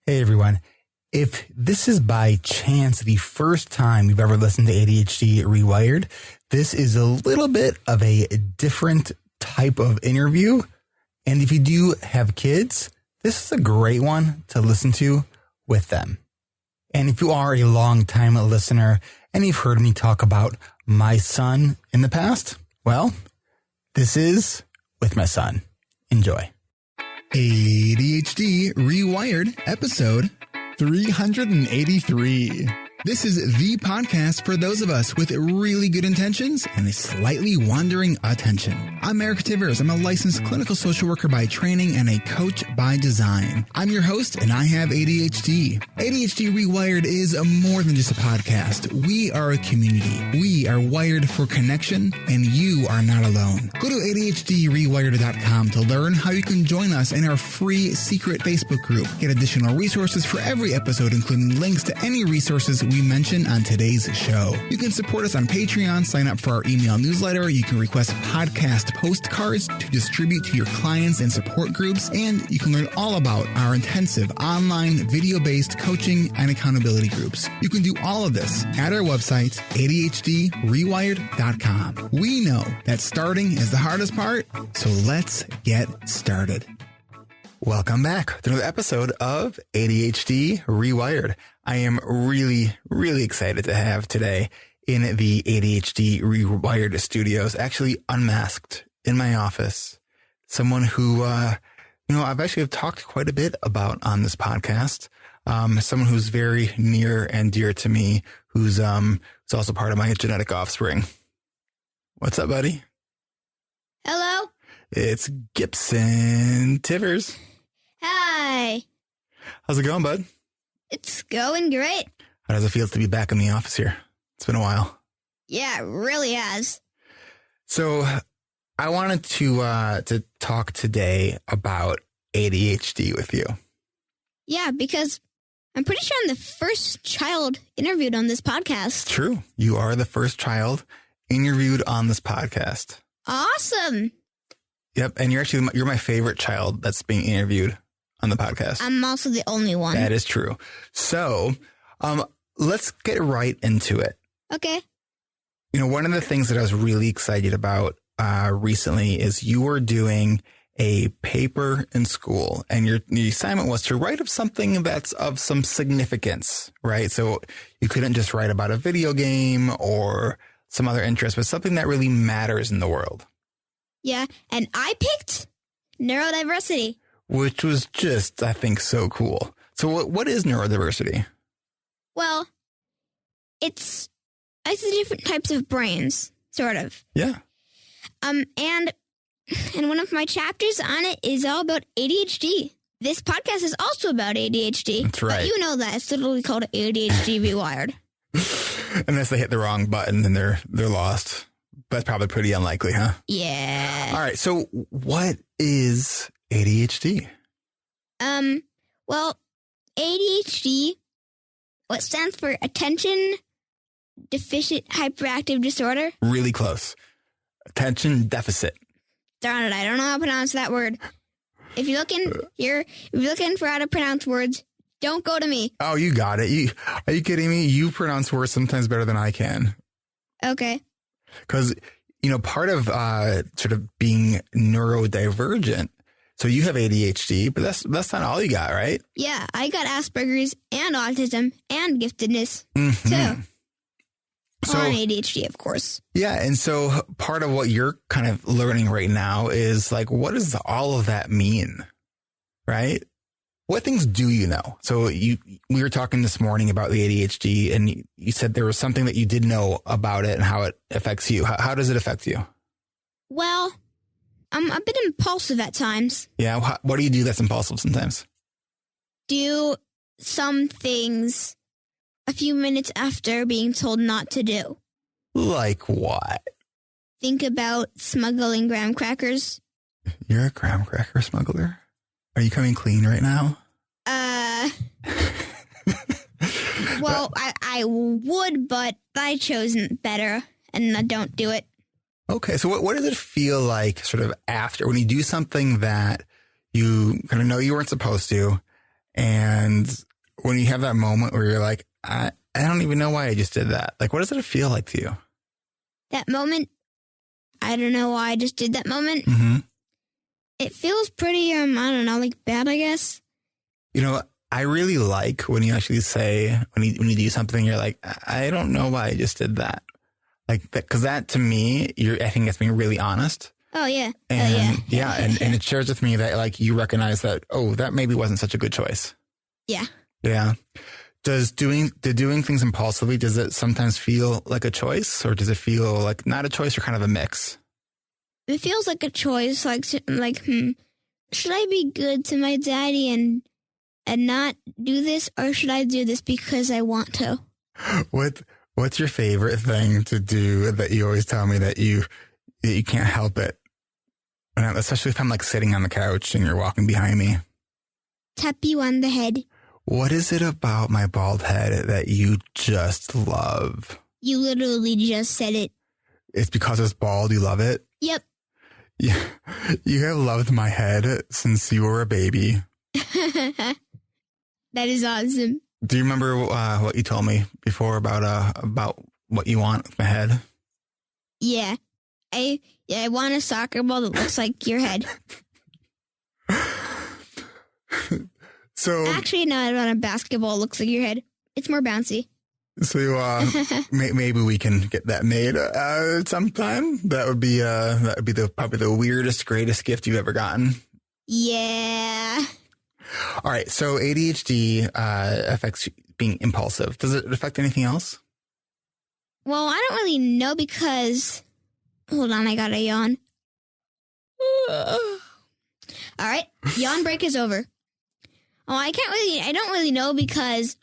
Hey everyone. If this is by chance the first time you've ever listened to ADHD reWired, this is a little bit of a different type of interview. And if you do have kids, this is a great one to listen to with them. And if you are a long-time listener and you've heard me talk about my son in the past, well, this is with my son. Enjoy. ADHD reWired, episode 383. This is the podcast for those of us with really good intentions and a slightly wandering attention. I'm Eric Tivers. I'm a licensed clinical social worker by training and a coach by design. I'm your host and I have ADHD. ADHD reWired is more than just a podcast. We are a community. We are wired for connection and you are not alone. Go to ADHDrewired.com to learn how you can join us in our free secret Facebook group. Get additional resources for every episode, including links to any resources we mention on today's show. You can support us on Patreon, sign up for our email newsletter. You can request podcast postcards to distribute to your clients and support groups, and you can learn all about our intensive online video-based coaching and accountability groups. You can do all of this at our website, ADHDrewired.com. We know that starting is the hardest part, so let's get started. Welcome back to another episode of ADHD reWired. I am really excited to have today in the ADHD reWired studios, actually unmasked in my office, someone who, I've actually talked quite a bit about on this podcast. Someone who's very near and dear to me, who's also part of my genetic offspring. What's up, buddy? Hello. It's Gibson Tivers. Hi. How's it going, bud? It's going great. How does it feel to be back in the office here? It's been a while. Yeah, it really has. So I wanted to talk today about ADHD with you. Yeah, because I'm pretty sure I'm the first child interviewed on this podcast. True. You are the first child interviewed on this podcast. Awesome. Yep. And you're my favorite child that's being interviewed on the podcast. I'm also the only one. That is true. So let's get right into it. Okay. One of the things that I was really excited about recently is you were doing a paper in school, and your assignment was to write of something that's of some significance, right? So you couldn't just write about a video game or some other interest, but something that really matters in the world. Yeah, and I picked neurodiversity. Which was just, I think, so cool. So what is neurodiversity? Well, it's the different types of brains, sort of. Yeah. And one of my chapters on it is all about ADHD. This podcast is also about ADHD. That's right. But you know that. It's literally called ADHD reWired. Unless they hit the wrong button, then they're lost. That's probably pretty unlikely, huh? Yeah. All right. So what is ADHD? Well, ADHD, what stands for Attention Deficit Hyperactive Disorder? Really close. Attention deficit. Darn it, I don't know how to pronounce that word. If you're looking for how to pronounce words, don't go to me. Oh, you got it. Are you kidding me? You pronounce words sometimes better than I can. Okay. Because, part of sort of being neurodivergent, so you have ADHD, but that's not all you got, right? Yeah, I got Asperger's and autism and giftedness, too. So, on ADHD, of course. Yeah, and so part of what you're kind of learning right now is, like, what does all of that mean, right? What things do you know? So we were talking this morning about the ADHD, and you said there was something that you did know about it and how it affects you. How does it affect you? Well, I'm a bit impulsive at times. Yeah, what do you do that's impulsive sometimes? Do some things a few minutes after being told not to do. Like what? Think about smuggling graham crackers. You're a graham cracker smuggler? Are you coming clean right now? Well, I would, but I chose better, and I don't do it. Okay, so what does it feel like sort of after, when you do something that you kind of know you weren't supposed to, And when you have that moment where you're like, I don't even know why I just did that. Like, what does it feel like to you? That moment, I don't know why I just did that moment. Mm-hmm. It feels pretty, I don't know, like bad, I guess. You know, I really like when you actually say, when you do something, you're like, I don't know why I just did that. Like, because that to me, I think that's being really honest. Oh, yeah. And and it shares with me that like you recognize that, oh, that maybe wasn't such a good choice. Yeah. Yeah. Does doing things impulsively, does it sometimes feel like a choice, or does it feel like not a choice or kind of a mix? It feels like a choice, like should I be good to my daddy and not do this, or should I do this because I want to? What's your favorite thing to do that you always tell me that you can't help it? Especially if I'm like sitting on the couch and you're walking behind me. Tap you on the head. What is it about my bald head that you just love? You literally just said it. It's because it's bald, you love it? Yep. Yeah, you have loved my head since you were a baby. That is awesome. Do you remember what you told me before about what you want with my head? Yeah. I want a soccer ball that looks like your head. So actually, no, I want a basketball that looks like your head. It's more bouncy. So maybe we can get that made sometime. That would be probably the weirdest, greatest gift you've ever gotten. Yeah. All right. So ADHD affects being impulsive. Does it affect anything else? Well, I don't really know because. Hold on, I gotta yawn. All right, yawn break is over. Oh, I don't really know because,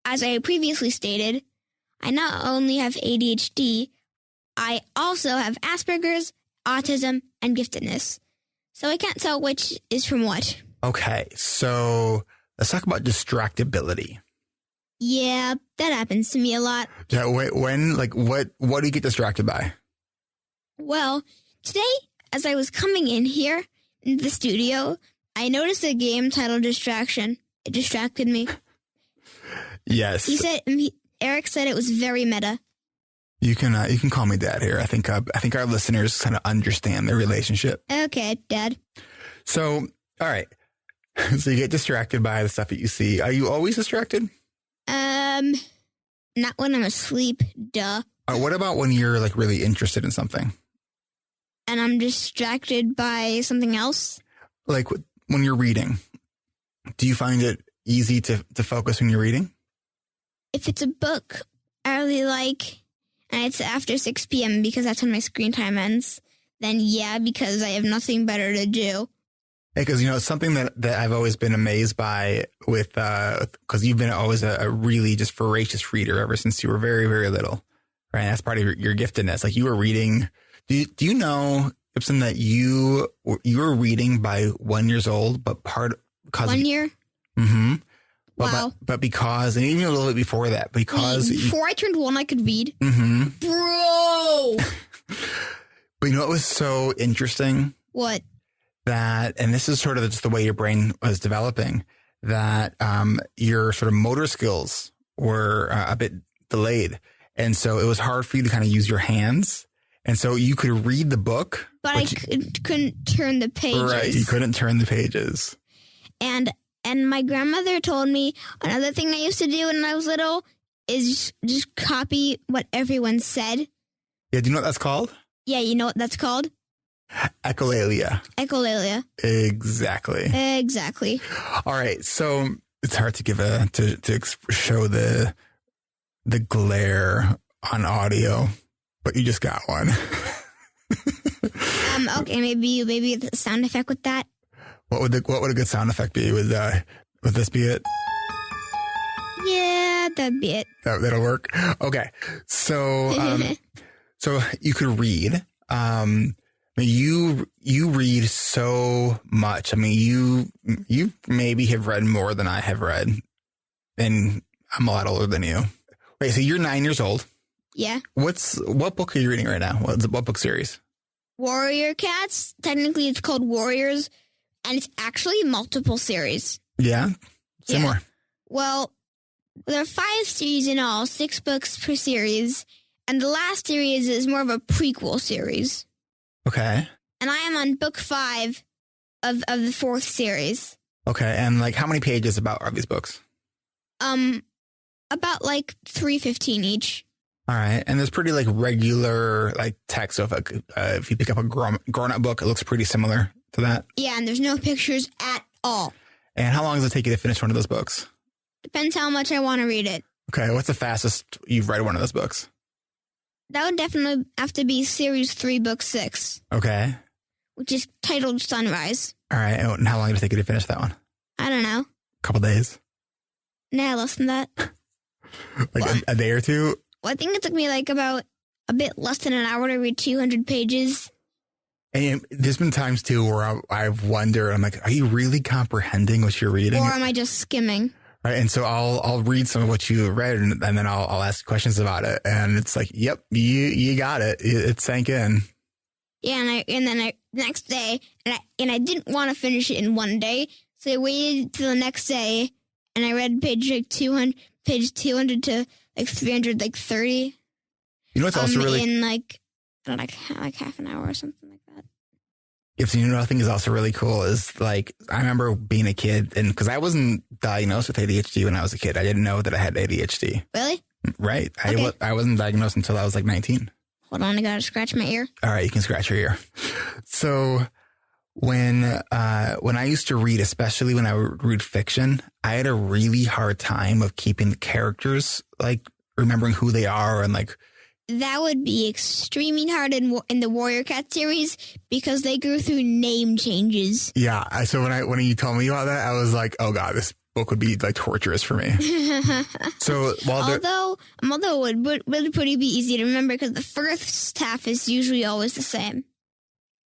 as I previously stated, I not only have ADHD, I also have Asperger's, autism, and giftedness. So I can't tell which is from what. Okay, so let's talk about distractibility. Yeah, that happens to me a lot. Yeah, what do you get distracted by? Well, today, as I was coming in here in the studio, I noticed a game titled Distraction. It distracted me. Yes. Eric said it was very meta. You can call me Dad here. I think our listeners kind of understand the relationship. Okay, Dad. So, all right. So you get distracted by the stuff that you see. Are you always distracted? Not when I'm asleep. Duh. What about when you're like really interested in something? And I'm distracted by something else? Like when you're reading, do you find it easy to focus when you're reading? If it's a book I really like, and it's after 6 p.m. because that's when my screen time ends, then yeah, because I have nothing better to do. Because, it's something that I've always been amazed by with, because you've been always a really just voracious reader ever since you were very, very little, right? That's part of your giftedness. Like you were reading. Do you know, Ibsen, that you were reading by 1 year old, but because 1 year? Mm-hmm. Wow. But because, and even a little bit before that, because before I turned 1, I could read. Mm-hmm. Bro. But you know what was so interesting? What? That, and this is sort of just the way your brain was developing, that your sort of motor skills were a bit delayed. And so it was hard for you to kind of use your hands. And so you could read the book. But I couldn't turn the pages. Right, you couldn't turn the pages. And my grandmother told me another thing I used to do when I was little is just copy what everyone said. Yeah, do you know what that's called? Yeah, you know what that's called? Echolalia. Echolalia. Exactly. All right. So it's hard to give to show the glare on audio, but you just got one. Okay. Maybe the sound effect with that. What would a good sound effect be? Would this be it? Yeah, that'd be it. That'll work. Okay. So so you could read. You read so much. I mean, you maybe have read more than I have read, and I'm a lot older than you. Wait, so you're 9 years old? Yeah. What book are you reading right now? What book series? Warrior Cats. Technically, it's called Warriors, and it's actually multiple series. Yeah. Say more. Well, there are 5 series in all, 6 books per series, and the last series is more of a prequel series. Okay. And I am on book 5 of the 4th series. Okay, and like how many pages are these books? About like 315 each. All right, and there's pretty like regular like text. So if you pick up a grown-up book, it looks pretty similar to that. Yeah, and there's no pictures at all. And how long does it take you to finish one of those books? Depends how much I want to read it. Okay, what's the fastest you've read one of those books? That would definitely have to be series 3, book 6. Okay. Which is titled Sunrise. All right, and how long did it take you to finish that one? I don't know. A couple days? Nah, less than that. Like a day or two? Well, I think it took me like about a bit less than an hour to read 200 pages. And there's been times too where I've wondered, I'm like, are you really comprehending what you're reading? Or am I just skimming? Right, and so I'll read some of what you read, and then I'll ask questions about it, and it's like, yep, you got it. It sank in. Yeah, and then the next day, and I didn't want to finish it in one day, so I waited till the next day, and I read page 200 to like 330. You know what's also really in like half an hour or something like that. If you know, I think is also really cool is like I remember being a kid, and because I wasn't diagnosed with ADHD when I was a kid, I didn't know that I had ADHD. Really? Right. Okay. I wasn't diagnosed until I was like 19. Hold on, I gotta scratch my ear. All right, you can scratch your ear. So when I used to read, especially when I would read fiction, I had a really hard time of keeping the characters, like remembering who they are and like. That would be extremely hard in the Warrior Cat series because they go through name changes. Yeah. So when you told me about that, I was like, oh God, this book would be like torturous for me. So although it would pretty be easy to remember because the first half is usually always the same.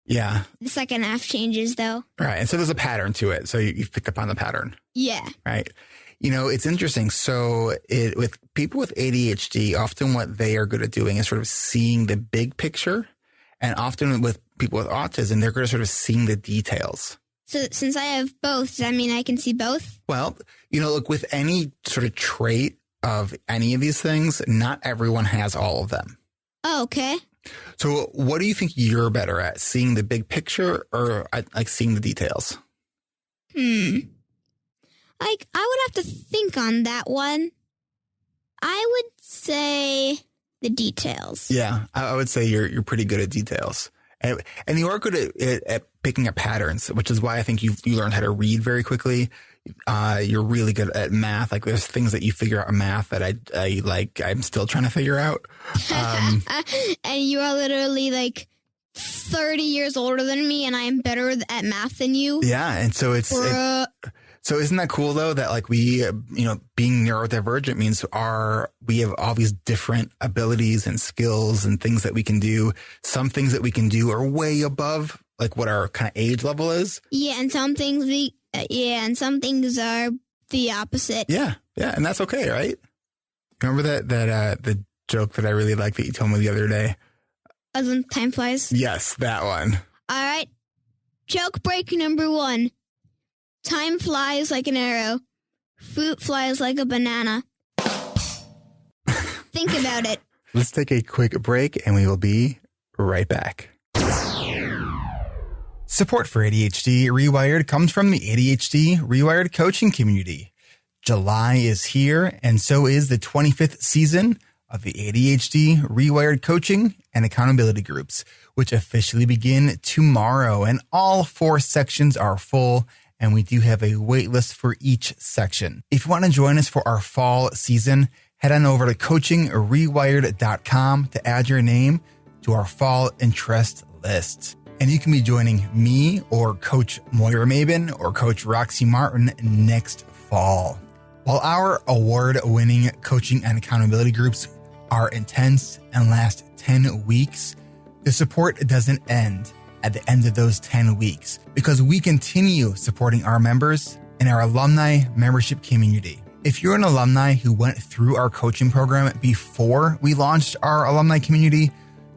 Yeah. The second half changes though. Right. And so there's a pattern to it. So you've picked up on the pattern. Yeah. Right. You know, it's interesting. So with people with ADHD, often what they are good at doing is sort of seeing the big picture. And often with people with autism, they're good at sort of seeing the details. So since I have both, does that mean I can see both? Well, you know, look, with any sort of trait of any of these things, not everyone has all of them. Oh, okay. So what do you think you're better at, seeing the big picture or like seeing the details? Like, I would have to think on that one. I would say the details. Yeah, I would say you're pretty good at details. And you are good at picking up patterns, which is why I think you learned how to read very quickly. You're really good at math. Like there's things that you figure out in math that I'm still trying to figure out. And you are literally like 30 years older than me, and I am better at math than you. Yeah, and so so isn't that cool though that like we, being neurodivergent means we have all these different abilities and skills and things that we can do. Some things that we can do are way above like what our kind of age level is. Yeah, and some things and some things are the opposite. Yeah, and that's okay, right? Remember that the joke that I really liked that you told me the other day? As in time flies? Yes, that one. All right. Joke break number 1. Time flies like an arrow. Fruit flies like a banana. Think about it. Let's take a quick break and we will be right back. Support for ADHD reWired comes from the ADHD reWired coaching community. July is here, and so is the 25th season of the ADHD reWired coaching and accountability groups, which officially begin tomorrow, and all 4 sections are full. And we do have a wait list for each section. If you want to join us for our fall season, head on over to coachingrewired.com to add your name to our fall interest list. And you can be joining me or Coach Moira Mabin or Coach Roxy Martin next fall. While our award-winning coaching and accountability groups are intense and last 10 weeks, the support doesn't end at the end of those 10 weeks because we continue supporting our members in our alumni membership community. If you're an alumni who went through our coaching program before we launched our alumni community,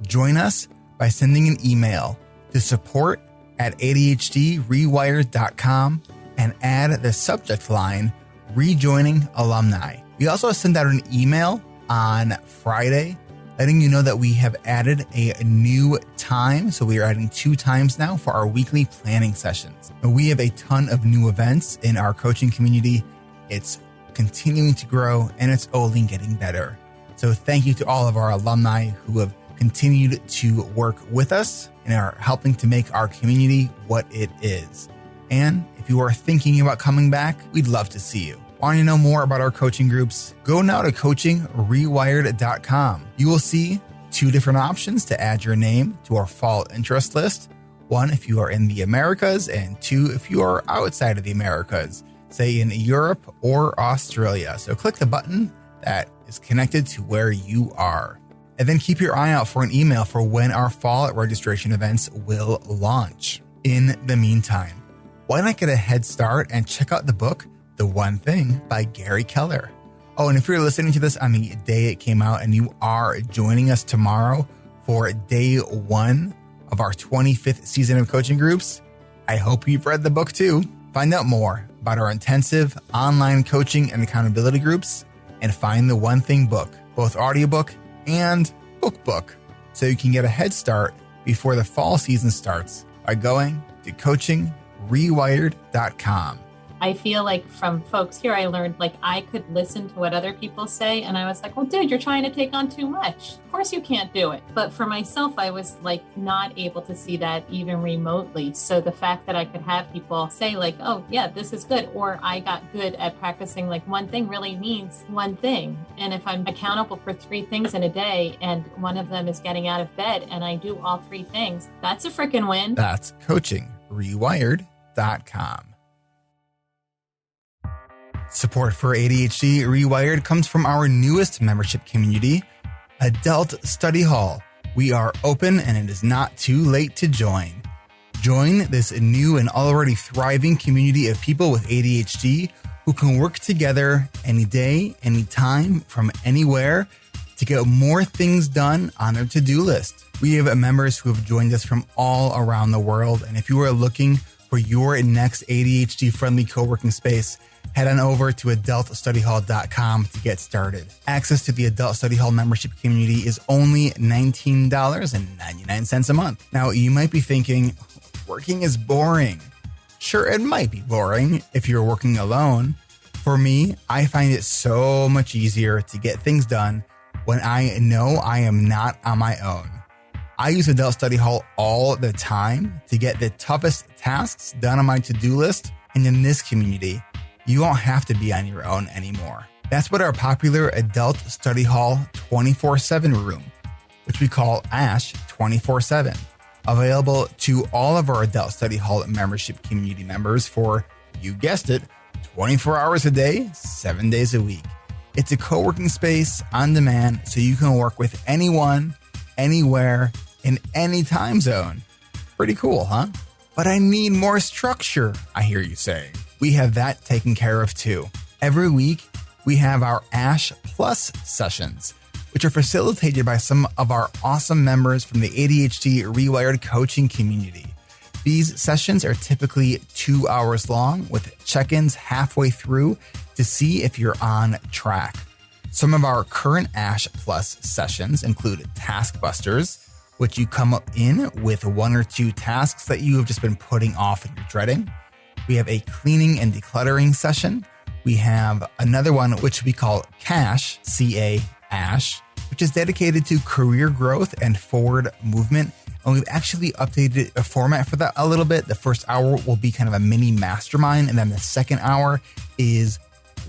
join us by sending an email to support@ADHDrewired.com and add the subject line rejoining alumni. We also sent out an email on Friday letting you know that we have added a new time. So we are adding 2 times now for our weekly planning sessions. And we have a ton of new events in our coaching community. It's continuing to grow and it's only getting better. So thank you to all of our alumni who have continued to work with us and are helping to make our community what it is. And if you are thinking about coming back, we'd love to see you. Want to know more about our coaching groups? Go now to coachingrewired.com. You will see 2 different options to add your name to our fall interest list. 1 if you are in the Americas, and 2 if you are outside of the Americas, say in Europe or Australia. So click the button that is connected to where you are. And then keep your eye out for an email for when our fall registration events will launch. In the meantime, why not get a head start and check out the book, The One Thing by Gary Keller. Oh, and if you're listening to this on the day it came out and you are joining us tomorrow for day 1 of our 25th season of coaching groups, I hope you've read the book too. Find out more about our intensive online coaching and accountability groups and find The One Thing book, both audiobook and book, so you can get a head start before the fall season starts by going to coachingrewired.com. I feel like from folks here, I learned like I could listen to what other people say. And I was like, well, dude, you're trying to take on too much. Of course you can't do it. But for myself, I was like not able to see that even remotely. So the fact that I could have people say like, oh yeah, this is good. Or I got good at practicing like one thing really means one thing. And if I'm accountable for 3 things in a day and one of them is getting out of bed and I do all 3 things, that's a freaking win. That's coachingrewired.com. Support for ADHD Rewired comes from our newest membership community, Adult Study Hall. We are open and it is not too late to join. Join this new and already thriving community of people with ADHD who can work together any day, anytime, from anywhere to get more things done on their to-do list. We have members who have joined us from all around the world. And if you are looking for your next ADHD-friendly co-working space, head on over to adultstudyhall.com to get started. Access to the Adult Study Hall membership community is only $19.99 a month. Now, you might be thinking, working is boring. Sure, it might be boring if you're working alone. For me, I find it so much easier to get things done when I know I am not on my own. I use Adult Study Hall all the time to get the toughest tasks done on my to-do list. And in this community, you won't have to be on your own anymore. That's what our popular Adult Study Hall 24/7 room, which we call ASH 24/7, available to all of our Adult Study Hall membership community members for, you guessed it, 24 hours a day, 7 days a week. It's a co-working space on demand so you can work with anyone, anywhere, in any time zone. Pretty cool, huh? But I need more structure, I hear you saying. We have that taken care of too. Every week, we have our ASH Plus sessions, which are facilitated by some of our awesome members from the ADHD Rewired coaching community. These sessions are typically 2 hours long with check-ins halfway through to see if you're on track. Some of our current ASH Plus sessions include Task Busters, which you come in with 1 or 2 tasks that you have just been putting off and you're dreading. We have a cleaning and decluttering session. We have another one, which we call CASH, C-A-ASH, which is dedicated to career growth and forward movement. And we've actually updated a format for that a little bit. The first hour will be kind of a mini mastermind. And then the second hour is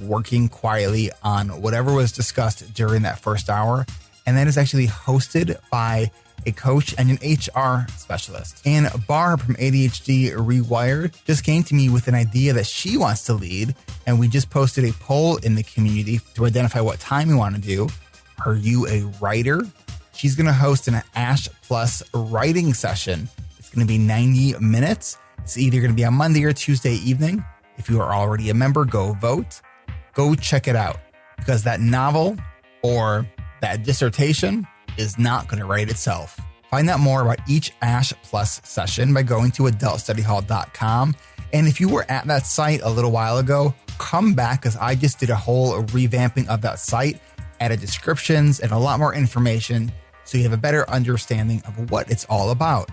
working quietly on whatever was discussed during that first hour. And that is actually hosted by a coach and an HR specialist. And Barb from ADHD Rewired just came to me with an idea that she wants to lead. And we just posted a poll in the community to identify what time we want to do. Are you a writer? She's going to host an ASH Plus writing session. It's going to be 90 minutes. It's either going to be on Monday or Tuesday evening. If you are already a member, go vote. Go check it out, because that novel or that dissertation is not going to write itself. Find out more about each ASH Plus session by going to adultstudyhall.com. And if you were at that site a little while ago, come back because I just did a whole revamping of that site, added descriptions and a lot more information so you have a better understanding of what it's all about.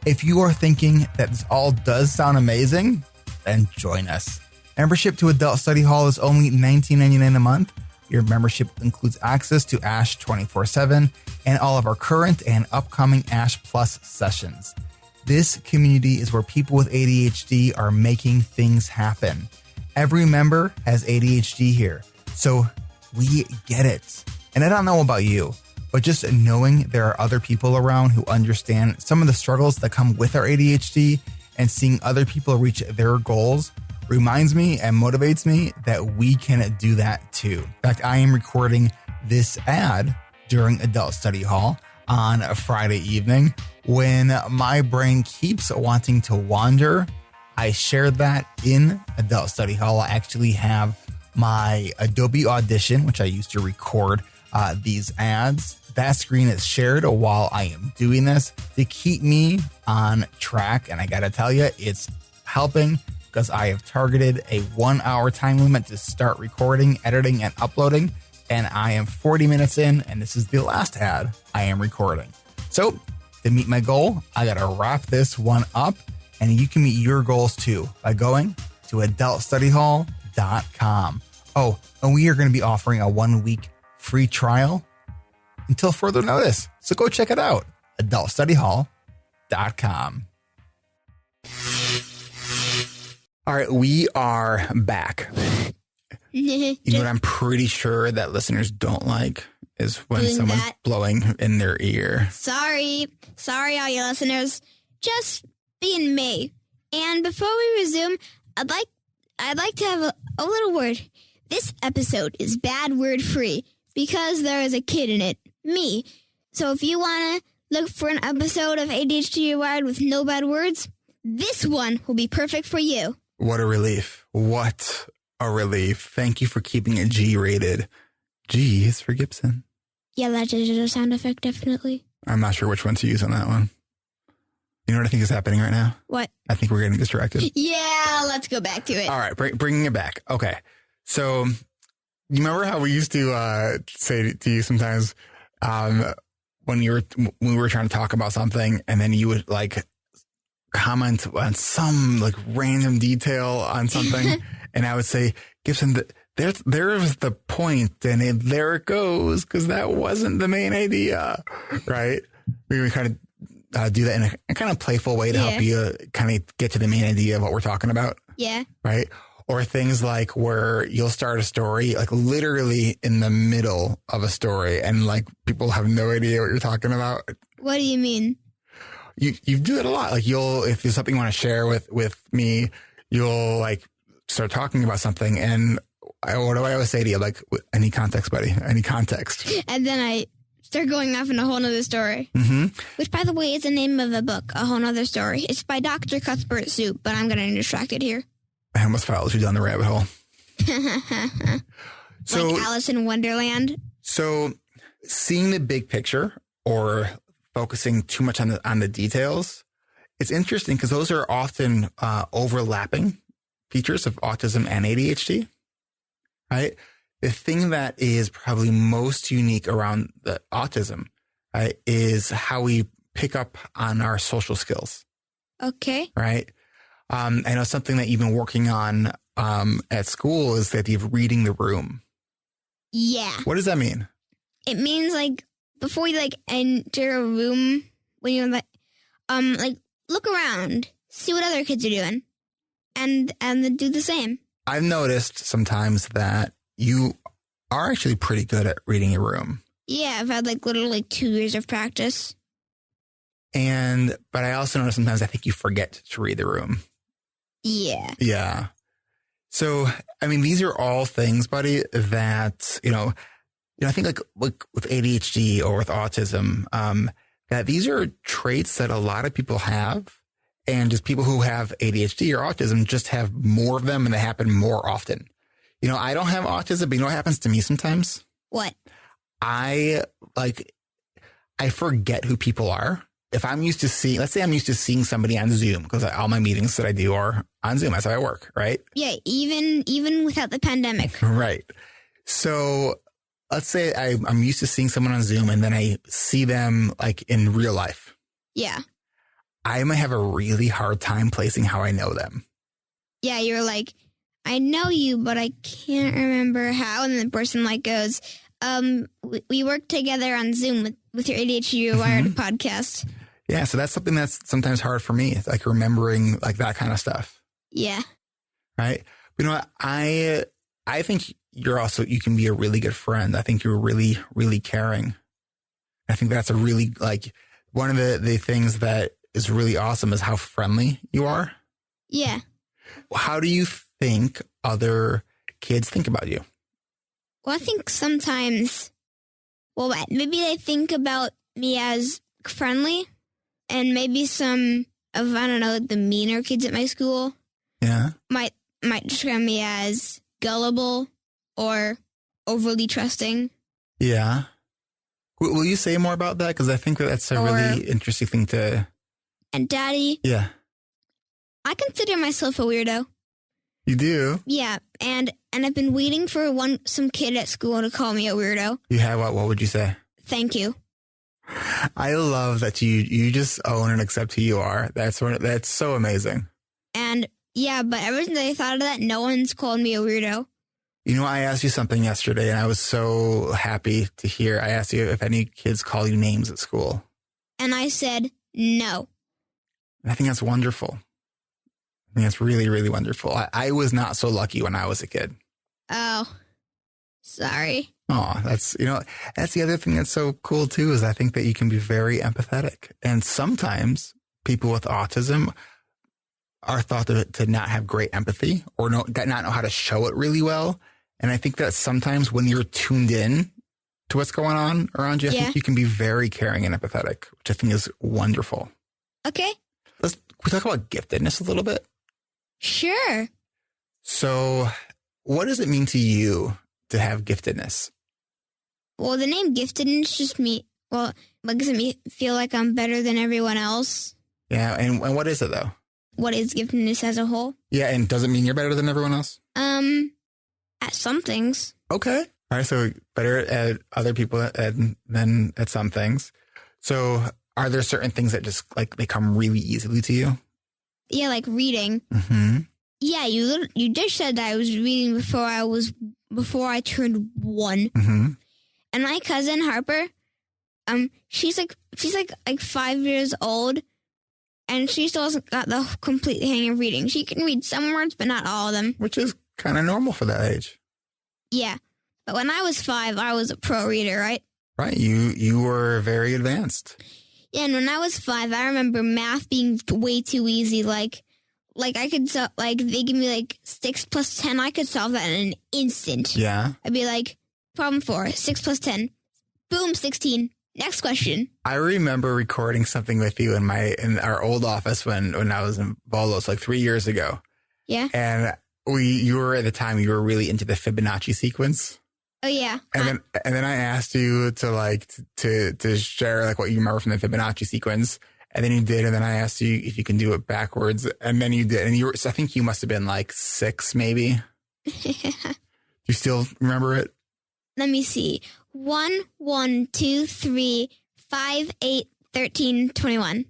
If you are thinking that this all does sound amazing, then join us. Membership to Adult Study Hall is only $19.99 a month. Your membership includes access to ASH 24/7 and all of our current and upcoming ASH Plus sessions. This community is where people with ADHD are making things happen. Every member has ADHD here, so we get it. And I don't know about you, but just knowing there are other people around who understand some of the struggles that come with our ADHD and seeing other people reach their goals reminds me and motivates me that we can do that too. In fact, I am recording this ad during Adult Study Hall on a Friday evening. When my brain keeps wanting to wander, I shared that in Adult Study Hall. I actually have my Adobe Audition, which I used to record these ads. That screen is shared while I am doing this to keep me on track. And I got to tell you, it's helping because I have targeted a 1 hour time limit to start recording, editing, and uploading. And I am 40 minutes in, and this is the last ad I am recording. So to meet my goal, I got to wrap this one up, and you can meet your goals too by going to adultstudyhall.com. Oh, and we are going to be offering a 1-week free trial until further notice. So go check it out, adultstudyhall.com. All right, we are back. You know what I'm pretty sure that listeners don't like is when someone's blowing in their ear. Sorry, all you listeners. Just being me. And before we resume, I'd like to have a little word. This episode is bad word free because there is a kid in it, me. So if you want to look for an episode of ADHD reWired with no bad words, this one will be perfect for you. What a relief. What a relief. Thank you for keeping it G-rated. G is for Gibson. Yeah, that digital sound effect, definitely. I'm not sure which one to use on that one. You know what I think is happening right now? What? I think we're getting distracted. Yeah, let's go back to it. All right, bringing it back. Okay. So you remember how we used to say to you sometimes when we were trying to talk about something and then you would like comment on some like random detail on something and I would say, Gibson, there's the point and there it goes because that wasn't the main idea, right? We would kind of do that in a kind of playful way to help you kind of get to the main idea of what we're talking about. Yeah. Right? Or things like where you'll start a story like literally in the middle of a story and like people have no idea what you're talking about. What do you mean? You do it a lot. Like if there's something you want to share with me, you'll like start talking about something. And what do I always say to you? Like, any context, buddy, any context. And then I start going off in a whole nother story. Mm-hmm. Which, by the way, is the name of a book, A Whole Nother Story. It's by Dr. Cuthbert Soup, but I'm getting distracted here. I almost followed you down the rabbit hole. So, like Alice in Wonderland. So seeing the big picture or focusing too much on the details, it's interesting because those are often overlapping features of autism and ADHD, right? The thing that is probably most unique around the autism, right, is how we pick up on our social skills. Okay. Right? I know something that you've been working on at school is the idea of reading the room. Yeah. What does that mean? It means like before you like enter a room, when you're like look around, see what other kids are doing, and then do the same. I've noticed sometimes that you are actually pretty good at reading a room. Yeah, I've had like literally 2 years of practice. But I also notice sometimes I think you forget to read the room. Yeah. Yeah. So, I mean, these are all things, buddy, that, I think like with ADHD or with autism, that these are traits that a lot of people have, and just people who have ADHD or autism just have more of them and they happen more often. I don't have autism, but you know what happens to me sometimes? What? I forget who people are. if I'm used to seeing, let's say I'm used to seeing somebody on Zoom, because all my meetings that I do are on Zoom. That's how I work, right? Yeah, even without the pandemic. Right. So let's say I'm used to seeing someone on Zoom and then I see them like in real life. Yeah. I might have a really hard time placing how I know them. Yeah, you're like, I know you, but I can't remember how. And the person like goes, we work together on Zoom with your ADHD reWired podcast. Yeah, so that's something that's sometimes hard for me. It's like remembering like that kind of stuff. Yeah. Right. But you know what? I think you can be a really good friend. I think you're really, really caring. I think that's a really like one of the things that is really awesome is how friendly you are. Yeah. How do you think other kids think about you? Well, I think sometimes, maybe they think about me as friendly, and maybe some of, I don't know, the meaner kids at my school might describe me as gullible or overly trusting. Yeah. Will you say more about that? Because I think that's a really interesting thing to... And Daddy. Yeah. I consider myself a weirdo. You do? Yeah, and I've been waiting for some kid at school to call me a weirdo. You have what? What would you say? Thank you. I love that you just own and accept who you are. That's so amazing. And yeah, but ever since I thought of that, no one's called me a weirdo. You know, I asked you something yesterday, and I was so happy to hear. I asked you if any kids call you names at school. And I said no. I think that's wonderful. I think that's really, really wonderful. I was not so lucky when I was a kid. Oh, sorry. Oh, that's the other thing that's so cool too, is I think that you can be very empathetic. And sometimes people with autism are thought to not have great empathy or not know how to show it really well. And I think that sometimes when you're tuned in to what's going on around you, I think you can be very caring and empathetic, which I think is wonderful. Okay. Can we talk about giftedness a little bit? Sure. So what does it mean to you to have giftedness? Well, the name giftedness just makes me feel like I'm better than everyone else. Yeah. And what is it though? What is giftedness as a whole? Yeah. And does it mean you're better than everyone else? At some things. Okay. All right. So better at other people than at some things. So are there certain things that just like they come really easily to you? Yeah, like reading. Mm-hmm. Yeah, you just said that I was reading before I turned 1. Mm-hmm. And my cousin Harper, she's like 5 years old, and she still hasn't got the complete hang of reading. She can read some words, but not all of them. Which is kind of normal for that age. Yeah, but when I was 5, I was a pro reader, right? Right. You were very advanced. Yeah, and when I was 5, I remember math being way too easy. Like I could they give me like 6 plus 10, I could solve that in an instant. Yeah. I'd be like, problem 4, 6 plus 10, boom, 16. Next question. I remember recording something with you in our old office when I was in Bolos like 3 years ago. Yeah. And you were at the time you were really into the Fibonacci sequence. Oh yeah. And then I asked you to share like what you remember from the Fibonacci sequence, and then you did. And then I asked you if you can do it backwards, and then you did. And so I think you must have been like 6, maybe. You still remember it? Let me see. 1, 1, 2, 3, 5, 8, 13, 21.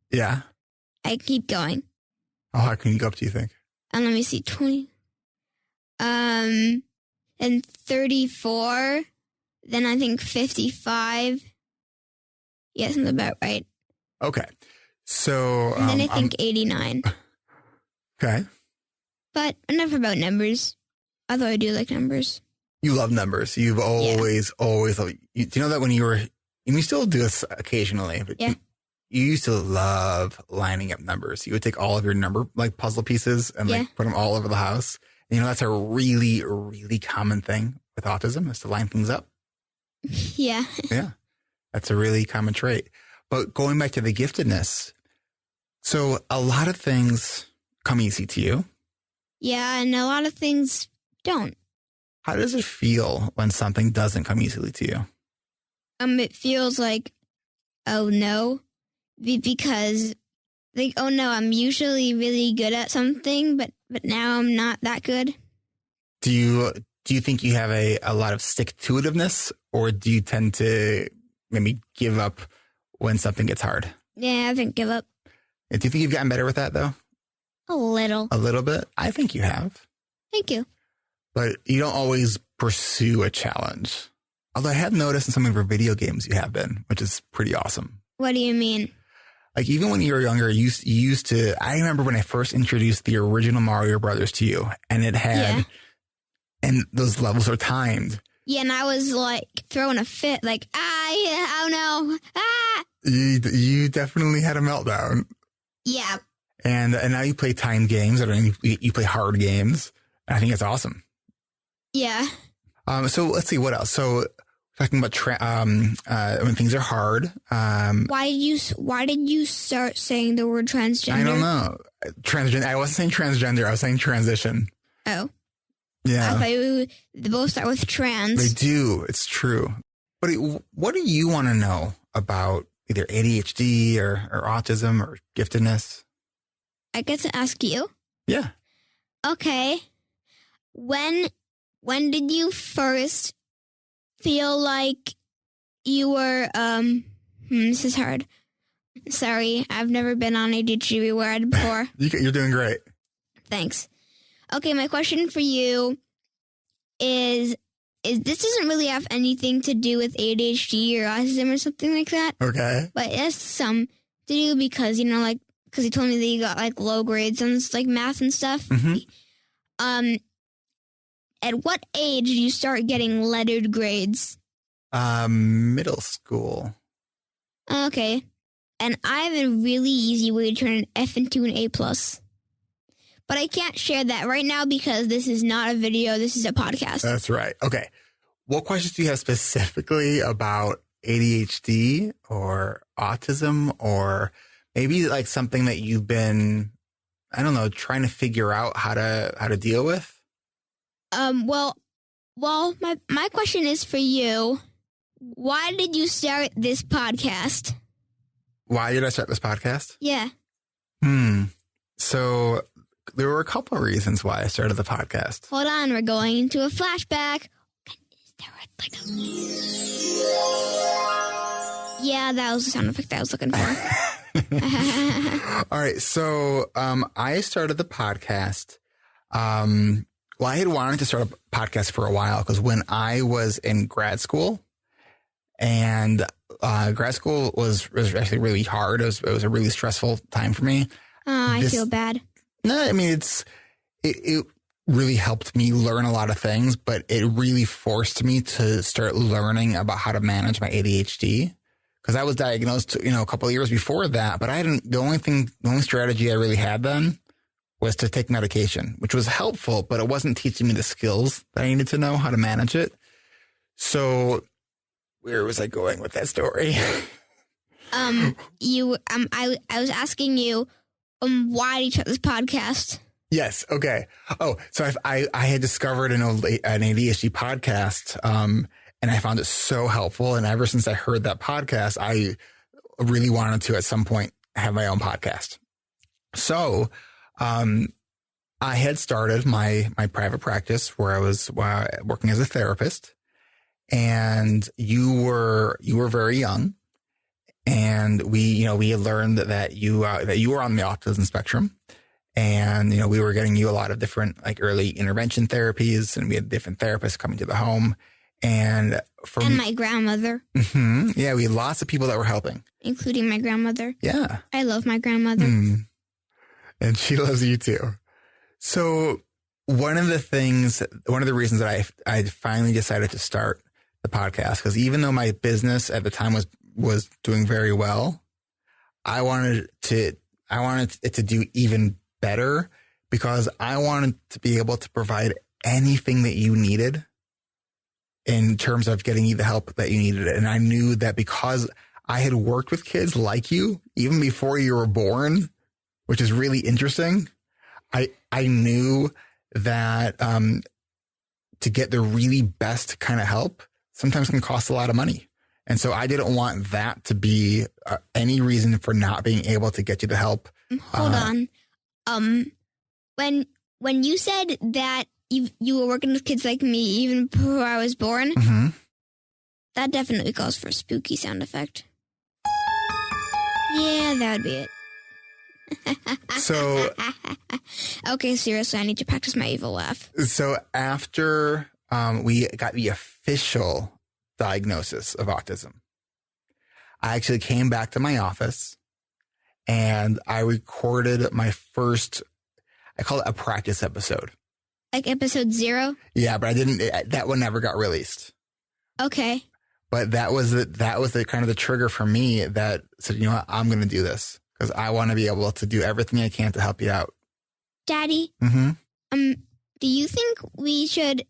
Yeah. I keep going. Oh, how can you go up, do you think? And let me see. 20. And 34. Then I think 55. Yeah, sounds about right. Okay. So. And then I think 89. Okay. But enough about numbers. Although I do like numbers. You love numbers. You've always loved. Do you know that when you were, and you still do this occasionally, but you used to love lining up numbers. You would take all of your number like puzzle pieces and like put them all over the house. And, that's a really, really common thing with autism is to line things up. Yeah. Yeah. That's a really common trait. But going back to the giftedness. So a lot of things come easy to you. Yeah. And a lot of things don't. How does it feel when something doesn't come easily to you? It feels like, oh no, because like, oh no, I'm usually really good at something, but now I'm not that good. Do you think you have a lot of stick-to-itiveness, or do you tend to maybe give up when something gets hard? Yeah, I think give up. Do you think you've gotten better with that, though? A little. A little bit? I think you have. Thank you. But you don't always pursue a challenge. Although I have noticed in some of your video games you have been, which is pretty awesome. What do you mean? Like, even when you were younger, you used to... I remember when I first introduced the original Mario Brothers to you, and it had... Yeah. And those levels are timed. Yeah, and I was like throwing a fit, like, oh no, You definitely had a meltdown. Yeah. And now you play timed games, or you play hard games. I think it's awesome. Yeah. So let's see, what else? So talking about when things are hard. Why did you start saying the word transgender? I don't know. Transgender. I wasn't saying transgender. I was saying transition. Oh. Yeah. I thought they both start with trans. They do. It's true. But what do you want to know about either ADHD or autism or giftedness? I get to ask you. Yeah. Okay. When did you first feel like you were, this is hard. Sorry, I've never been on ADHD reWired before. You're doing great. Thanks. Okay, my question for you is this doesn't really have anything to do with ADHD or autism or something like that. Okay. But it has some to do because, because you told me that you got like low grades on like math and stuff. Mm-hmm. At what age did you start getting lettered grades? Middle school. Okay. And I have a really easy way to turn an F into an A+. But I can't share that right now because this is not a video. This is a podcast. That's right. Okay. What questions do you have specifically about ADHD or autism, or maybe like something that you've been, I don't know, trying to figure out how to deal with? Well, my question is for you. Why did you start this podcast? Why did I start this podcast? Yeah. So there were a couple of reasons why I started the podcast. Hold on, we're going into a flashback. Is there like a... Yeah, that was the sound effect I was looking for. All right. So I started the podcast. Well, I had wanted to start a podcast for a while because when I was in grad school, and grad school was actually really hard. It was a really stressful time for me. I feel bad. No, I mean, it really helped me learn a lot of things, but it really forced me to start learning about how to manage my ADHD. Because I was diagnosed, a couple of years before that, but the only strategy I really had then was to take medication, which was helpful, but it wasn't teaching me the skills that I needed to know how to manage it. So where was I going with that story? I was asking you, why did you start this podcast? Yes. Okay. Oh, so I had discovered an ADHD podcast, and I found it so helpful. And ever since I heard that podcast, I really wanted to at some point have my own podcast. So, I had started my private practice where I was working as a therapist, and you were very young, and we had learned that you were on the autism spectrum, and we were getting you a lot of different like early intervention therapies, and we had different therapists coming to the home, and my grandmother. Mm-hmm, yeah, we had lots of people that were helping, including my grandmother. Yeah, I love my grandmother. And she loves you too. So one of the reasons that I finally decided to start the podcast, because even though my business at the time was doing very well, I wanted it to do even better, because I wanted to be able to provide anything that you needed in terms of getting you the help that you needed. And I knew that because I had worked with kids like you, even before you were born, which is really interesting. I knew that to get the really best kind of help sometimes can cost a lot of money. And so I didn't want that to be any reason for not being able to get you the help. Hold on. When you said that you were working with kids like me even before I was born, that definitely calls for a spooky sound effect. Yeah, that would be it. So, okay, seriously, I need to practice my evil laugh. So after we got the official diagnosis of autism, I actually came back to my office and I recorded my first, I call it a practice episode. Like episode 0? Yeah, but that one never got released. Okay. But that was the kind of the trigger for me that said, you know what, I'm going to do this because I want to be able to do everything I can to help you out. Daddy, do you think we should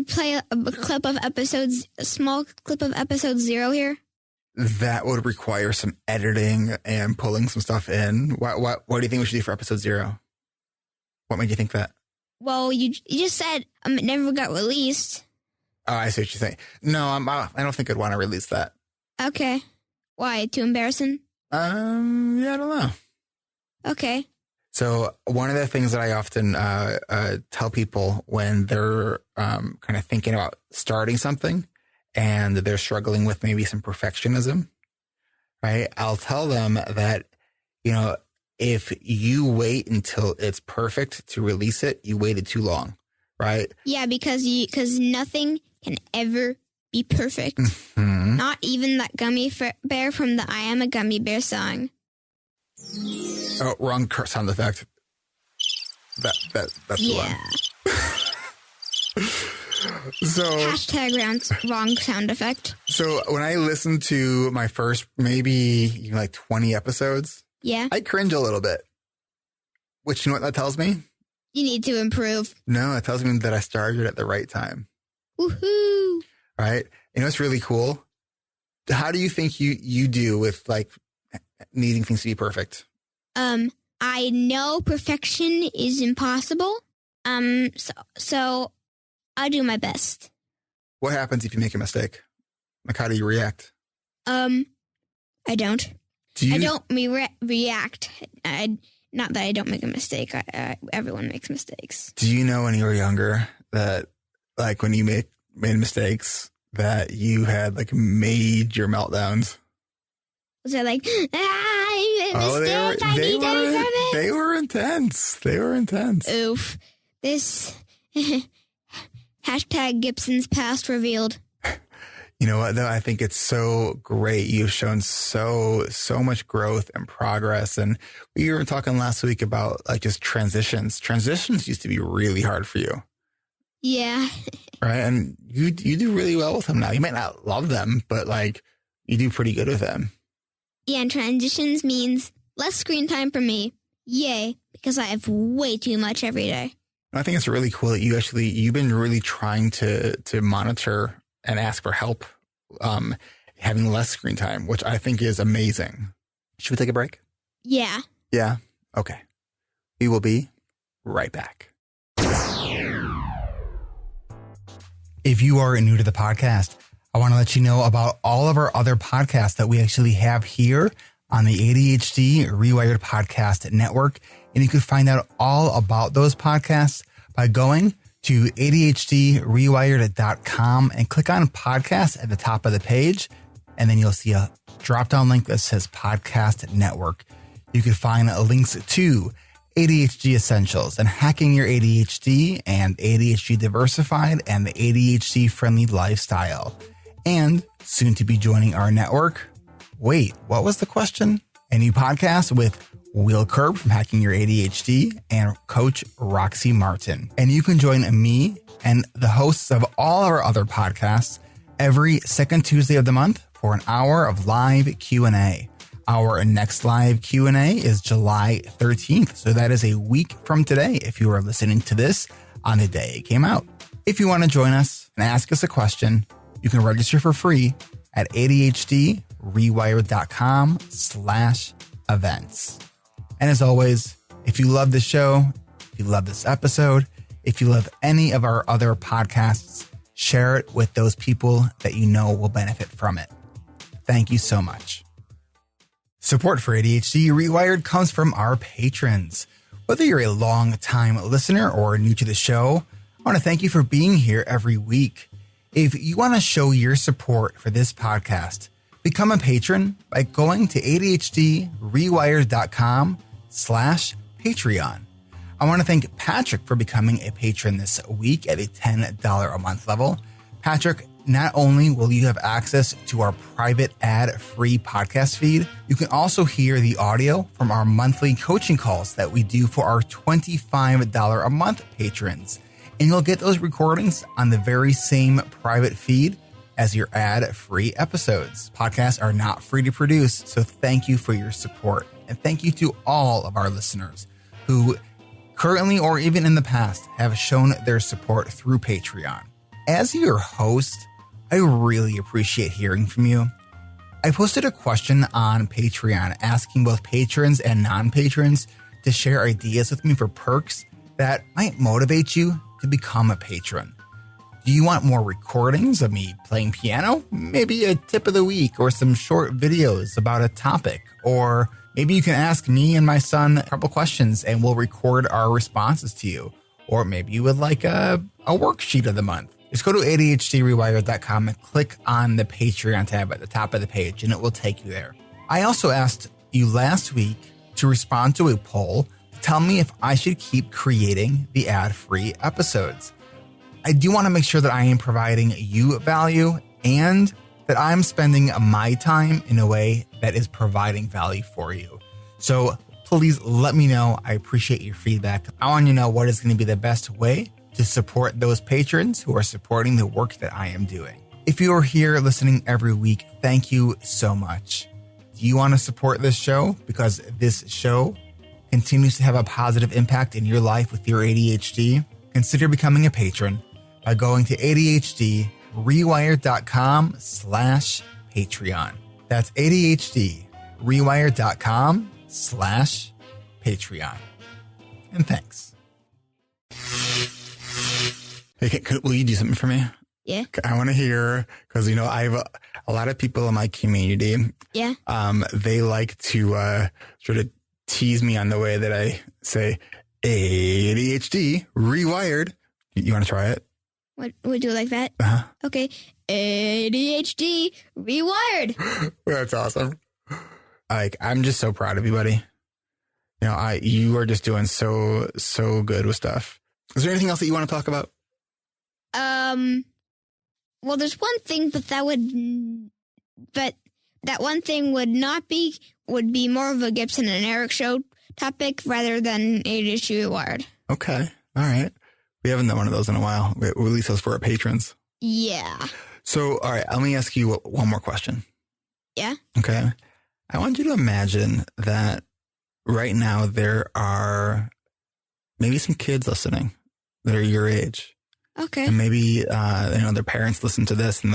play a clip of a small clip of episode 0 here? That would require some editing and pulling some stuff in. What do you think we should do for episode 0? What made you think that? Well, you just said it never got released. Oh, I see what you're saying. No, I don't think I'd want to release that. Okay. Why? Too embarrassing? Yeah, I don't know. Okay. So one of the things that I often tell people when they're kind of thinking about starting something and they're struggling with maybe some perfectionism, right? I'll tell them that, you know, if you wait until it's perfect to release it, you waited too long, right? Yeah, because nothing can ever be perfect. Mm-hmm. Not even that gummy bear from the I Am a Gummy Bear song. Oh, wrong sound effect. That's the one. So hashtag wrong sound effect. So when I listen to my first maybe 20 episodes, yeah, I cringe a little bit. Which, you know what that tells me? You need to improve. No, it tells me that I started at the right time. Woohoo! Right? You know what's really cool? How do you think you do with needing things to be perfect? I know perfection is impossible. So I'll do my best. What happens if you make a mistake? How do you react? I don't. I don't react. Not that I don't make a mistake. Everyone makes mistakes. Do you know when you were younger that, when you made mistakes, that you had major meltdowns? Was it mistake? They were intense. They were intense. Oof. This hashtag Gibson's past revealed. You know what, though? I think it's so great. You've shown so much growth and progress. And we were talking last week about just transitions. Transitions used to be really hard for you. Yeah. Right. And you do really well with them now. You might not love them, but you do pretty good with them. Yeah. And transitions means less screen time for me. Yay. Because I have way too much every day. I think it's really cool that you've been really trying to monitor and ask for help, having less screen time, which I think is amazing. Should we take a break? Yeah. Yeah. Okay. We will be right back. If you are new to the podcast, I want to let you know about all of our other podcasts that we actually have here on the ADHD reWired Podcast Network. And you can find out all about those podcasts by going to ADHDrewired.com and click on podcast at the top of the page. And then you'll see a drop-down link that says Podcast Network. You can find links to ADHD Essentials and Hacking Your ADHD and ADHD Diversified and the ADHD Friendly Lifestyle. And soon to be joining our network. Wait, what was the question? A new podcast with Will Curb from Hacking Your ADHD and Coach Roxy Martin. And you can join me and the hosts of all our other podcasts every second Tuesday of the month for an hour of live Q&A. Our next live Q&A is July 13th. So that is a week from today if you are listening to this on the day it came out. If you want to join us and ask us a question, you can register for free at ADHDrewired.com/events. And as always, if you love the show, if you love this episode, if you love any of our other podcasts, share it with those people that you know will benefit from it. Thank you so much. Support for ADHD Rewired comes from our patrons. Whether you're a long-time listener or new to the show, I want to thank you for being here every week. If you want to show your support for this podcast, become a patron by going to ADHDrewired.com/Patreon. I want to thank Patrick for becoming a patron this week at a $10 a month level. Patrick, not only will you have access to our private ad-free podcast feed, you can also hear the audio from our monthly coaching calls that we do for our $25 a month patrons. And you'll get those recordings on the very same private feed as your ad-free episodes. Podcasts are not free to produce, so thank you for your support. And thank you to all of our listeners who currently or even in the past have shown their support through Patreon. As your host, I really appreciate hearing from you. I posted a question on Patreon asking both patrons and non-patrons to share ideas with me for perks that might motivate you to become a patron. Do you want more recordings of me playing piano? Maybe a tip of the week or some short videos about a topic? Or maybe you can ask me and my son a couple questions and we'll record our responses to you. Or maybe you would like a worksheet of the month. Just go to ADHDrewired.com and click on the Patreon tab at the top of the page and it will take you there. I also asked you last week to respond to a poll to tell me if I should keep creating the ad-free episodes. I do want to make sure that I am providing you value and that I'm spending my time in a way that is providing value for you. So please let me know. I appreciate your feedback. I want you to know what is going to be the best way to support those patrons who are supporting the work that I am doing. If you are here listening every week, thank you so much. Do you want to support this show? Because this show continues to have a positive impact in your life with your ADHD. Consider becoming a patron by going to ADHDrewired.com/Patreon. That's ADHDrewired.com/Patreon. And thanks. Hey, will you do something for me? Yeah. I want to hear, because, you know, I have a lot of people in my community. Yeah. They like to sort of tease me on the way that I say ADHD rewired. You want to try it? What would you like that? Uh-huh. Okay. ADHD rewired. That's awesome. Like, I'm just so proud of you, buddy. You know, you are just doing so good with stuff. Is there anything else that you want to talk about? Well, there's one thing, but that one thing would be more of a Gibson and Eric show topic rather than ADHD rewired. Okay. All right. We haven't done one of those in a while. We release those for our patrons. Yeah. So, all right, let me ask you one more question. Yeah. Okay. I want you to imagine that right now there are maybe some kids listening that are your age. Okay. And maybe, their parents listen to this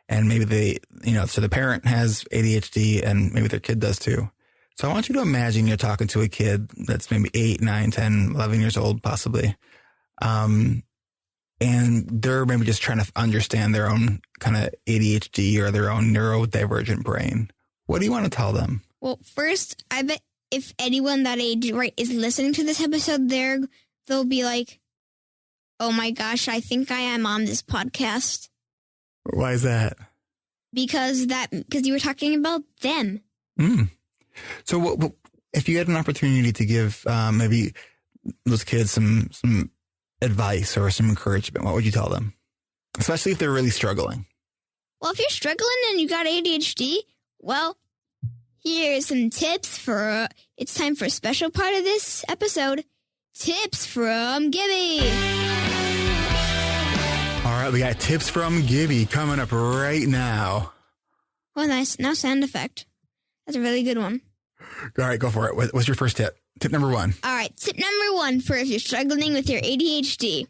and maybe they, so the parent has ADHD and maybe their kid does too. So I want you to imagine you're talking to a kid that's maybe 8, 9, 10, 11 years old, possibly. And they're maybe just trying to understand their own kind of ADHD or their own neurodivergent brain. What do you want to tell them? Well, first, I bet if anyone that age is listening to this episode, they'll be like, oh my gosh, I think I am on this podcast. Why is that? Because you were talking about them. So if you had an opportunity to give maybe those kids some advice or some encouragement, what would you tell them? Especially if they're really struggling. Well, if you're struggling and you got ADHD, well, here's some tips for, it's time for a special part of this episode. Tips from Gibby. All right, we got tips from Gibby coming up right now. Oh, nice. Now sound effect. That's a really good one. All right, go for it. What's your first tip? Tip number 1. All right, tip number 1 for if you're struggling with your ADHD.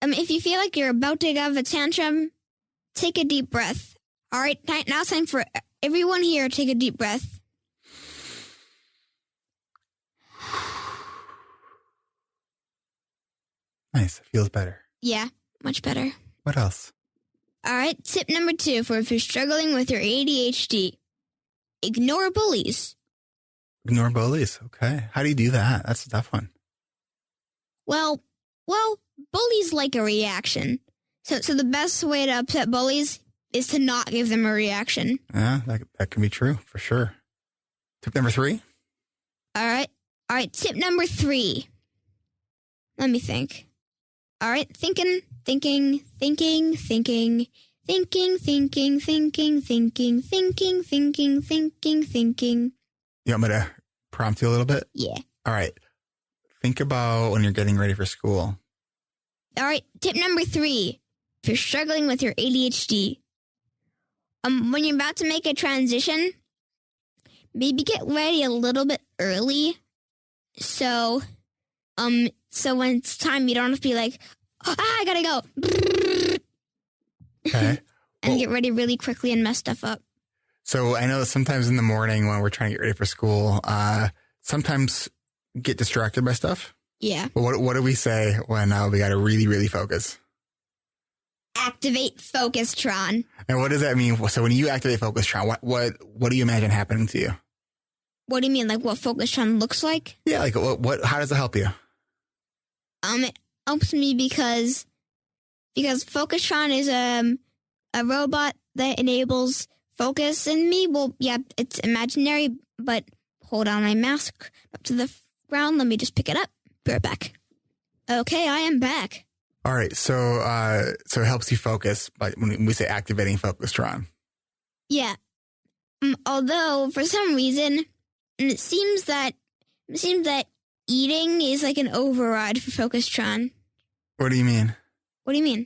If you feel like you're about to have a tantrum, take a deep breath. All right, now it's time for everyone here to take a deep breath. Nice. Feels better. Yeah, much better. What else? All right, tip number 2 for if you're struggling with your ADHD. Ignore bullies. Ignore bullies. Okay. How do you do that? That's a tough one. Well, bullies like a reaction. So the best way to upset bullies is to not give them a reaction. Yeah, that can be true for sure. Tip number 3? All right, tip number 3. Let me think. All right, thinking. You want me to prompt you a little bit? Yeah. All right. Think about when you're getting ready for school. All right, tip number 3. If you're struggling with your ADHD, when you're about to make a transition, maybe get ready a little bit early. So when it's time, you don't have to be like, I gotta go. Okay. And get ready really quickly and mess stuff up. So I know that sometimes in the morning when we're trying to get ready for school, sometimes get distracted by stuff. Yeah. But what do we say when we got to really, really focus? Activate Focustron. And what does that mean? So when you activate Focustron, what do you imagine happening to you? What do you mean? Like what Focustron looks like? Yeah. Like how does it help you? It helps me because Focustron is a robot that enables focus in me. Well, yeah, it's imaginary, but hold on, my mask up to the ground. Let me just pick it up. Be right back. Okay, I am back. All right. So it helps you focus, but when we say activating Focustron. Yeah. Although for some reason, it seems that eating is like an override for Focustron. What do you mean? What do you mean?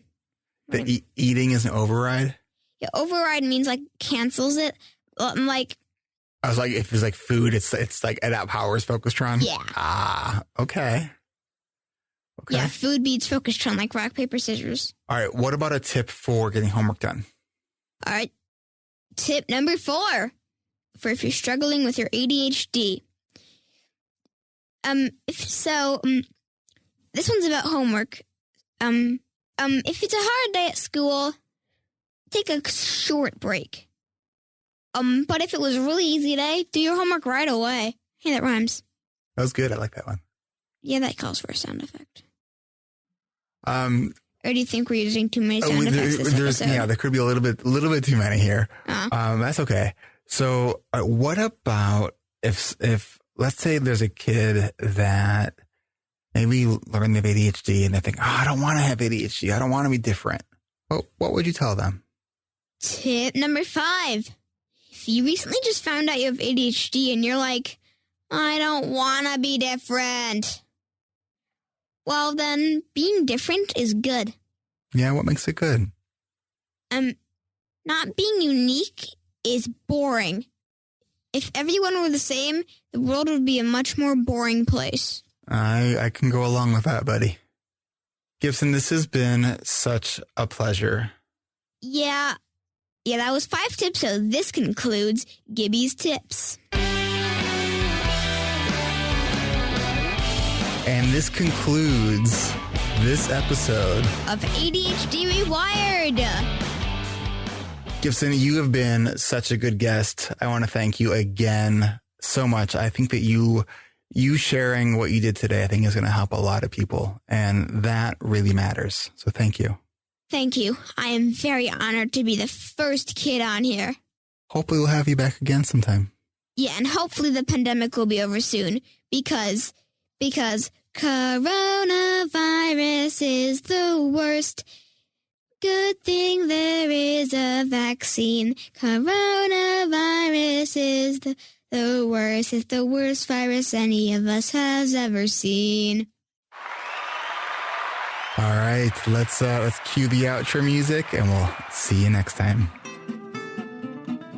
That eating is an override? Yeah, override means like cancels it. Like I was like, if it's like food, it's like it outpowers Focustron. Yeah. Ah, okay. Yeah, food beats Focustron like rock, paper, scissors. All right. What about a tip for getting homework done? All right. Tip number 4 for if you're struggling with your ADHD. This one's about homework. If it's a hard day at school, take a short break. But if it was a really easy day, do your homework right away. Hey, that rhymes. That was good. I like that one. Yeah, that calls for a sound effect. Or do you think we're using too many sound effects this episode? Yeah, there could be a little bit too many here. That's okay. So, what about if let's say there's a kid that maybe learned they have ADHD and they think, I don't want to have ADHD. I don't want to be different. Well, what would you tell them? Tip number 5. If you recently just found out you have ADHD and you're like, I don't want to be different. Well, then being different is good. Yeah, what makes it good? Not being unique is boring. If everyone were the same, the world would be a much more boring place. I can go along with that, buddy. Gibson, this has been such a pleasure. Yeah, that was 5 tips, so this concludes Gibby's Tips. And this concludes this episode of ADHD reWired. Gibson, you have been such a good guest. I want to thank you again so much. I think that you sharing what you did today, I think is going to help a lot of people. And that really matters. So thank you. Thank you. I am very honored to be the first kid on here. Hopefully we'll have you back again sometime. Yeah, and hopefully the pandemic will be over soon because coronavirus is the worst. Good thing there is a vaccine. Coronavirus is the worst. It's the worst virus any of us has ever seen. All right, let's cue the outro music and we'll see you next time.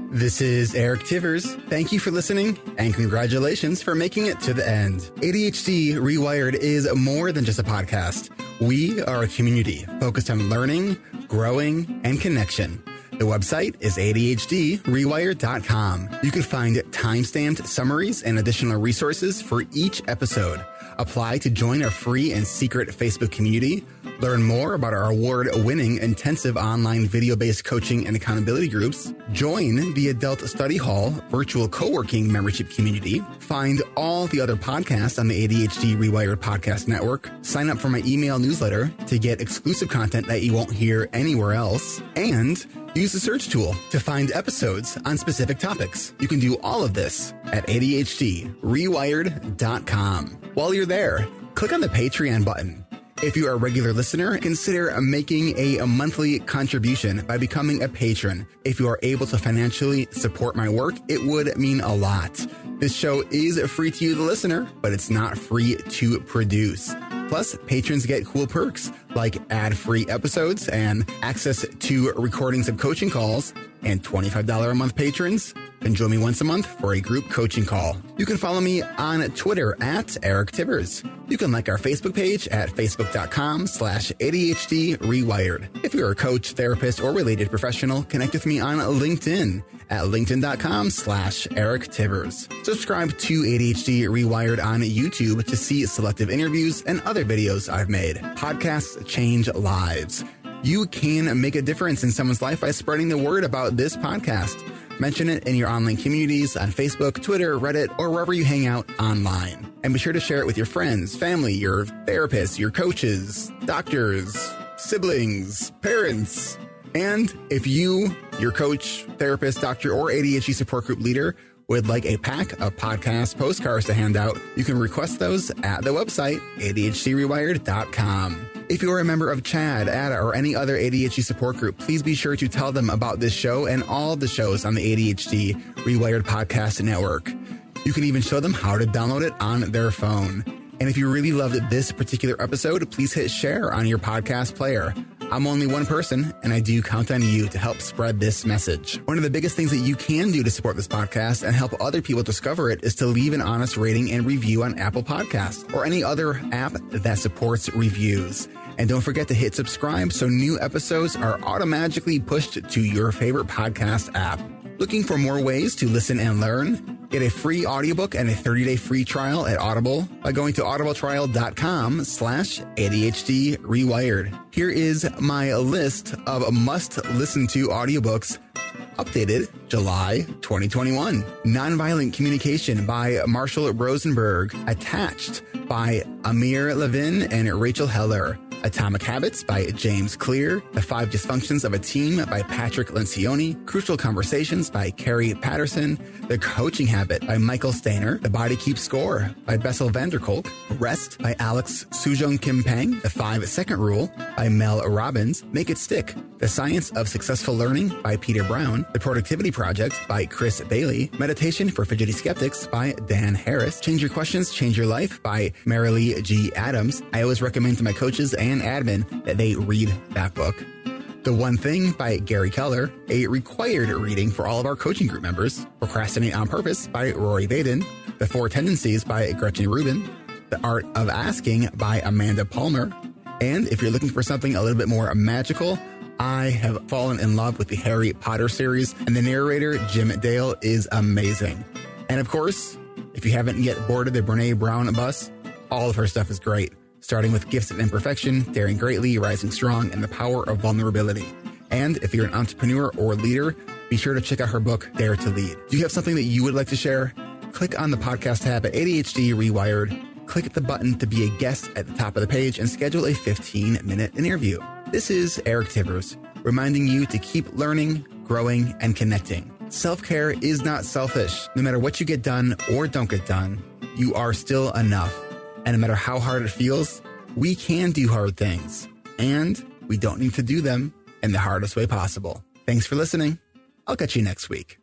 This is Eric Tivers. Thank you for listening and congratulations for making it to the end. ADHD reWired is more than just a podcast. We are a community focused on learning, growing, and connection. The website is ADHDrewired.com. You can find time-stamped summaries and additional resources for each episode. Apply to join our free and secret Facebook community. Learn more about our award-winning intensive online video-based coaching and accountability groups. Join the Adult Study Hall virtual co-working membership community. Find all the other podcasts on the ADHD reWired podcast network. Sign up for my email newsletter to get exclusive content that you won't hear anywhere else. And use the search tool to find episodes on specific topics. You can do all of this at ADHDrewired.com. While you're there, click on the Patreon button. If you are a regular listener, consider making a monthly contribution by becoming a patron. If you are able to financially support my work, it would mean a lot. This show is free to you, the listener, but it's not free to produce. Plus, patrons get cool perks like ad-free episodes and access to recordings of coaching calls, and $25 a month patrons can join me once a month for a group coaching call. You can follow me on Twitter at Eric Tivers. You can like our Facebook page at facebook.com/ADHD rewired. If you're a coach, therapist, or related professional, connect with me on LinkedIn at linkedin.com/Eric Tivers. Subscribe to ADHD Rewired on YouTube to see selective interviews and other videos I've made. Podcasts change lives. You can make a difference in someone's life by spreading the word about this podcast. Mention it in your online communities on Facebook, Twitter, Reddit, or wherever you hang out online. And be sure to share it with your friends, family, your therapists, your coaches, doctors, siblings, parents. And if you, your coach, therapist, doctor, or ADHD support group leader would like a pack of podcast postcards to hand out, you can request those at the website, ADHDrewired.com. If you're a member of CHAD, ADA, or any other ADHD support group, please be sure to tell them about this show and all the shows on the ADHD Rewired Podcast Network. You can even show them how to download it on their phone. And if you really loved this particular episode, please hit share on your podcast player. I'm only one person, and I do count on you to help spread this message. One of the biggest things that you can do to support this podcast and help other people discover it is to leave an honest rating and review on Apple Podcasts or any other app that supports reviews. And don't forget to hit subscribe so new episodes are automatically pushed to your favorite podcast app. Looking for more ways to listen and learn? Get a free audiobook and a 30-day free trial at Audible by going to audibletrial.com/ADHD rewired. Here is my list of must-listen-to audiobooks updated July 2021. Nonviolent Communication by Marshall Rosenberg. Attached by Amir Levin and Rachel Heller. Atomic Habits by James Clear, The 5 Dysfunctions of a Team by Patrick Lencioni, Crucial Conversations by Carrie Patterson, The Coaching Habit by Michael Stainer, The Body Keeps Score by Bessel van der Kolk, Rest by Alex Sujong Kim Pang, The 5-Second Rule by Mel Robbins, Make It Stick, The Science of Successful Learning by Peter Brown, The Productivity Project by Chris Bailey, Meditation for Fidgety Skeptics by Dan Harris, Change Your Questions, Change Your Life by Marilee G. Adams. I always recommend to my coaches and admin that they read that book. The One Thing by Gary Keller, a required reading for all of our coaching group members. Procrastinate on Purpose by Rory Vaden. The 4 Tendencies by Gretchen Rubin. The Art of Asking by Amanda Palmer. And if you're looking for something a little bit more magical, I have fallen in love with the Harry Potter series, and the narrator, Jim Dale, is amazing. And of course, if you haven't yet boarded the Brene Brown bus, all of her stuff is great. Starting with Gifts of Imperfection, Daring Greatly, Rising Strong, and The Power of Vulnerability. And if you're an entrepreneur or leader, be sure to check out her book, Dare to Lead. Do you have something that you would like to share? Click on the podcast tab at ADHD Rewired. Click the button to be a guest at the top of the page and schedule a 15-minute interview. This is Eric Tivers, reminding you to keep learning, growing, and connecting. Self-care is not selfish. No matter what you get done or don't get done, you are still enough. And no matter how hard it feels, we can do hard things. And we don't need to do them in the hardest way possible. Thanks for listening. I'll catch you next week.